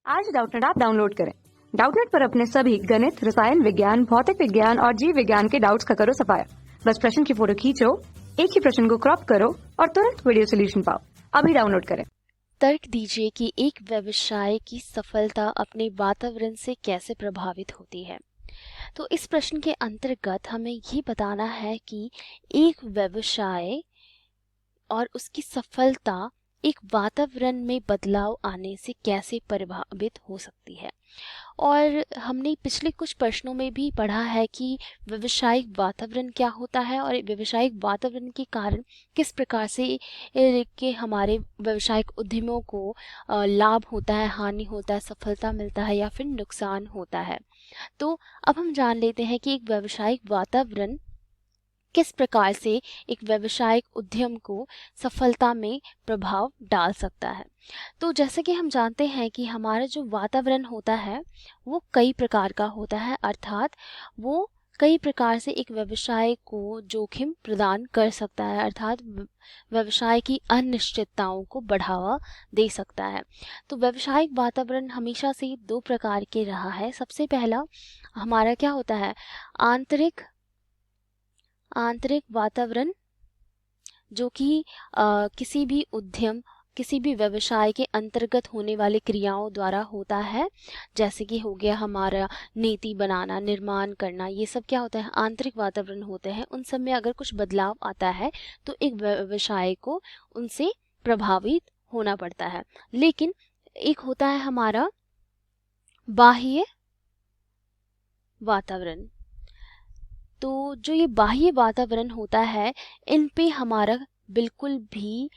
आज Doubtnut app download करें। Doubtnut पर अपने सभी गणित, रसायन विज्ञान, भौतिक विज्ञान और जीव विज्ञान के डाउट्स का करो सफाया। बस प्रश्न की फोटो खींचो, एक ही प्रश्न को क्रॉप करो और तुरंत वीडियो सोल्यूशन पाओ। अभी डाउनलोड करें। तर्क दीजिए कि एक व्यवसाय की सफलता अपने वातावरण से कैसे प्रभावित होती है। तो इस प्रश्न के अंतर्गत हमें ये बताना है कि एक व्यवसाय और उसकी सफलता एक वातावरण में बदलाव आने से कैसे प्रभावित हो सकती है। और हमने पिछले कुछ प्रश्नों में भी पढ़ा है कि व्यावसायिक वातावरण क्या होता है और व्यावसायिक वातावरण के कारण किस प्रकार से के हमारे व्यावसायिक उद्यमों को लाभ होता है, हानि होता है, सफलता मिलता है या फिर नुकसान होता है। तो अब हम जान लेते हैं कि एक व्यावसायिक वातावरण किस प्रकार से एक व्यावसायिक उद्यम को सफलता में प्रभाव डाल सकता है। तो जैसे कि हम जानते हैं कि हमारा जो वातावरण होता है वो कई प्रकार का होता है, अर्थात वो कई प्रकार से एक व्यवसाय को जोखिम प्रदान कर सकता है, अर्थात व्यवसाय की अनिश्चितताओं को बढ़ावा दे सकता है। तो व्यावसायिक वातावरण हमेशा से दो प्रकार के रहा है। सबसे पहला हमारा क्या होता है, आंतरिक आंतरिक वातावरण, जो कि किसी भी उद्यम, किसी भी व्यवसाय के अंतर्गत होने वाली क्रियाओं द्वारा होता है। जैसे कि हो गया हमारा नीति बनाना, निर्माण करना, ये सब क्या होता है, आंतरिक वातावरण होते हैं। उन सब में अगर कुछ बदलाव आता है तो एक व्यवसाय को उनसे प्रभावित होना पड़ता है। लेकिन एक होता है हमारा बाह्य वातावरण। तो जो ये बाह्य वातावरण होता है, इन पे हमारा बिल्कुल भी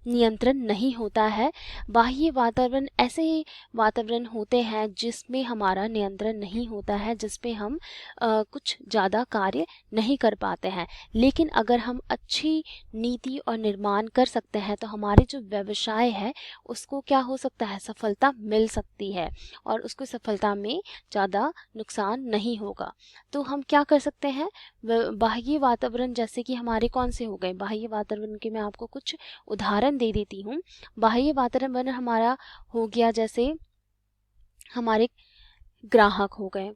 नियंत्रण नहीं होता है। बाह्य वातावरण ऐसे वातावरण होते हैं जिसमें हमारा नियंत्रण नहीं होता है, जिसपे हम कुछ ज़्यादा कार्य नहीं कर पाते हैं। लेकिन अगर हम अच्छी नीति और निर्माण कर सकते हैं तो हमारे जो व्यवसाय है उसको क्या हो सकता है, सफलता मिल सकती है और उसको सफलता में ज़्यादा नुकसान नहीं होगा। तो हम क्या कर सकते हैं, बाह्य वातावरण जैसे कि हमारे कौन से हो गए, बाह्य वातावरण के मैं आपको कुछ उदाहरण दे देती हूँ। बाह्य वातावरण हमारा हो गया जैसे हमारे ग्राहक हो गए,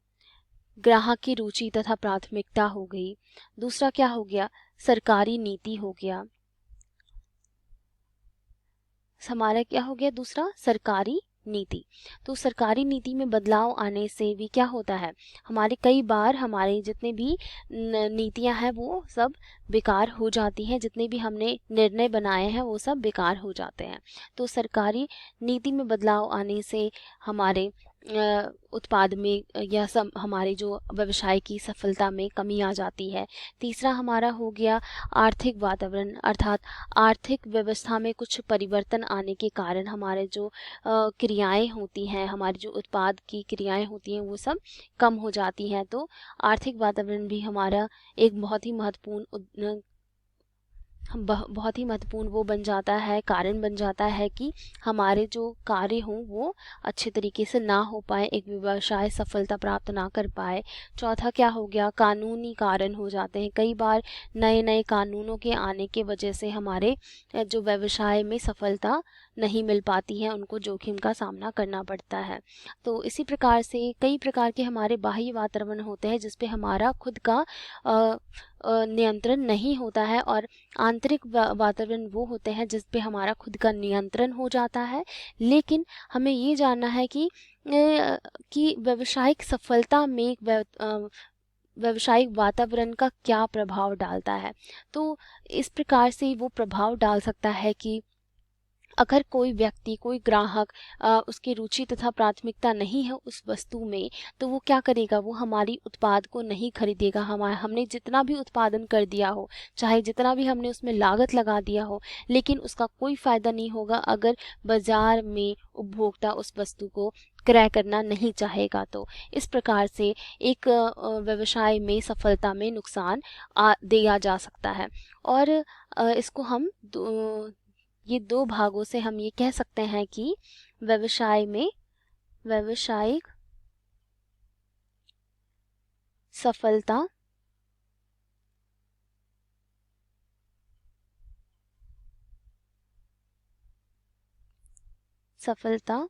ग्राहक की रुचि तथा प्राथमिकता हो गई। दूसरा क्या हो गया, सरकारी नीति हो गया। हमारा क्या हो गया दूसरा, सरकारी नीति। तो सरकारी नीति में बदलाव आने से भी क्या होता है, हमारे कई बार हमारे जितने भी नीतियां हैं वो सब बेकार हो जाती हैं, जितने भी हमने निर्णय बनाए हैं वो सब बेकार हो जाते हैं। तो सरकारी नीति में बदलाव आने से हमारे उत्पाद में या सब हमारे जो व्यवसाय की सफलता में कमी आ जाती है। तीसरा हमारा हो गया आर्थिक वातावरण, अर्थात आर्थिक व्यवस्था में कुछ परिवर्तन आने के कारण हमारे जो क्रियाएं होती हैं, हमारी जो उत्पाद की क्रियाएं होती हैं वो सब कम हो जाती हैं। तो आर्थिक वातावरण भी हमारा एक बहुत ही महत्वपूर्ण बहुत ही महत्वपूर्ण वो बन जाता है, कारण बन जाता है कि हमारे जो कार्य हों वो अच्छे तरीके से ना हो पाए, एक व्यवसाय सफलता प्राप्त ना कर पाए। चौथा क्या हो गया, कानूनी कारण हो जाते हैं। कई बार नए नए कानूनों के आने के वजह से हमारे जो व्यवसाय में सफलता नहीं मिल पाती है, उनको जोखिम का सामना करना पड़ता है। तो इसी प्रकार से कई प्रकार के हमारे बाह्य वातावरण होते हैं जिसपे हमारा खुद का नियंत्रण नहीं होता है, और आंतरिक वातावरण वो होते हैं जिस पे हमारा खुद का नियंत्रण हो जाता है। लेकिन हमें ये जानना है कि व्यावसायिक सफलता में व्यावसायिक वातावरण का क्या प्रभाव डालता है। तो इस प्रकार से वो प्रभाव डाल सकता है कि अगर कोई व्यक्ति, कोई ग्राहक उसकी रुचि तथा प्राथमिकता नहीं है उस वस्तु में, तो वो क्या करेगा, वो हमारी उत्पाद को नहीं खरीदेगा। हमने जितना भी उत्पादन कर दिया हो, चाहे जितना भी हमने उसमें लागत लगा दिया हो, लेकिन उसका कोई फायदा नहीं होगा अगर बाजार में उपभोक्ता उस वस्तु को क्रय करना नहीं चाहेगा। तो इस प्रकार से एक व्यवसाय में सफलता में नुकसान दिया जा सकता है। और इसको हम ये दो भागों से हम ये कह सकते हैं कि व्यवसाय में व्यावसायिक सफलता सफलता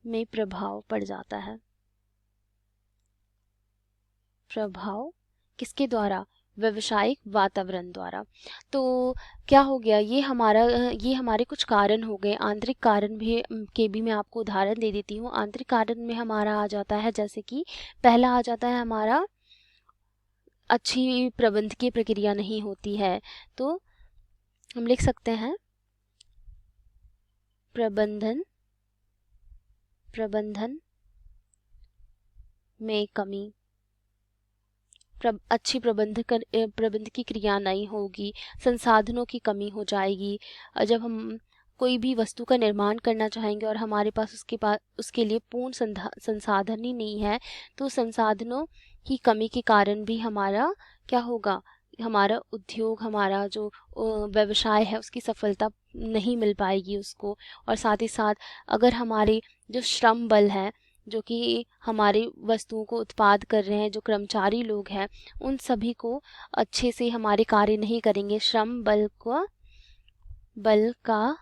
में प्रभाव पड़ जाता है। प्रभाव किसके द्वारा? व्यावसायिक वातावरण द्वारा। तो क्या हो गया, ये हमारे कुछ कारण हो गए। आंतरिक कारण भी के भी मैं आपको उदाहरण दे देती हूँ। आंतरिक कारण में हमारा आ जाता है, जैसे कि पहला आ जाता है हमारा अच्छी प्रबंधकीय प्रक्रिया नहीं होती है। तो हम लिख सकते हैं प्रबंधन में कमी। अच्छी प्रबंध की क्रिया नहीं होगी, संसाधनों की कमी हो जाएगी। जब हम कोई भी वस्तु का निर्माण करना चाहेंगे और हमारे पास उसके लिए पूर्ण संसाधन ही नहीं है, तो संसाधनों की कमी के कारण भी हमारा क्या होगा, हमारा उद्योग, हमारा जो व्यवसाय है उसकी सफलता नहीं मिल पाएगी उसको। और साथ ही साथ अगर हमारे जो श्रम बल है, जो कि हमारी वस्तुओं को उत्पाद कर रहे हैं, जो कर्मचारी लोग हैं, उन सभी को अच्छे से हमारे कार्य नहीं करेंगे। श्रम बल का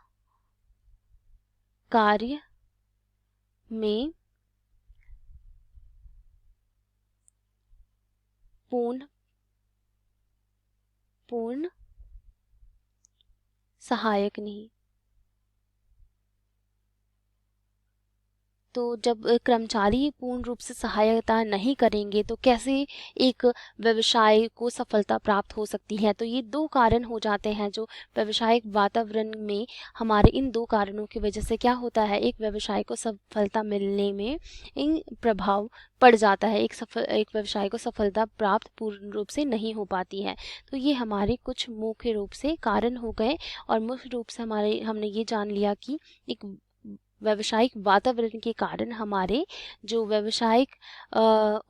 कार्य में पूर्ण सहायक नहीं। तो जब कर्मचारी पूर्ण रूप से सहायता नहीं करेंगे तो कैसे एक व्यवसाय को सफलता प्राप्त हो सकती है। तो ये दो कारण हो जाते हैं जो व्यवसायिक वातावरण में, हमारे इन दो कारणों की वजह से क्या होता है, एक व्यवसाय को सफलता मिलने में इन प्रभाव पड़ जाता है। एक व्यवसाय को सफलता प्राप्त पूर्ण रूप से नहीं हो पाती है। तो ये हमारे कुछ मुख्य रूप से कारण हो गए, और मुख्य रूप से हमने ये जान लिया कि एक व्यावसायिक वातावरण के कारण हमारे जो व्यावसायिक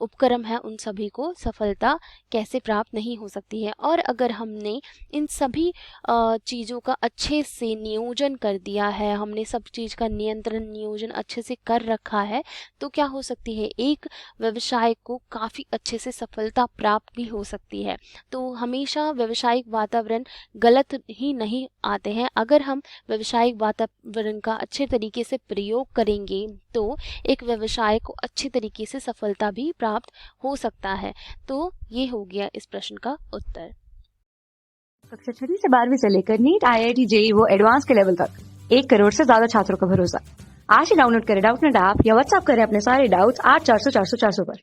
उपक्रम है उन सभी को सफलता कैसे प्राप्त नहीं हो सकती है। और अगर हमने इन सभी चीज़ों का अच्छे से नियोजन कर दिया है, हमने सब चीज़ का नियोजन अच्छे से कर रखा है, तो क्या हो सकती है, एक व्यवसाय को काफ़ी अच्छे से सफलता प्राप्त भी हो सकती है। तो हमेशा व्यावसायिक वातावरण गलत ही नहीं आते हैं। अगर हम व्यावसायिक वातावरण का अच्छे तरीके से प्रयोग करेंगे तो एक व्यवसाय को अच्छे तरीके से सफलता भी प्राप्त हो सकता है। तो ये हो गया इस प्रश्न का उत्तर। कक्षा 6 से 12वीं से लेकर नीट, IIT, JEE वो एडवांस के लेवल तक 1 करोड़ से ज्यादा छात्रों का भरोसा। आज ही डाउनलोड करें डाउटनेट ऐप या व्हाट्सएप करें अपने सारे डाउट्स 8400 400 400 पर।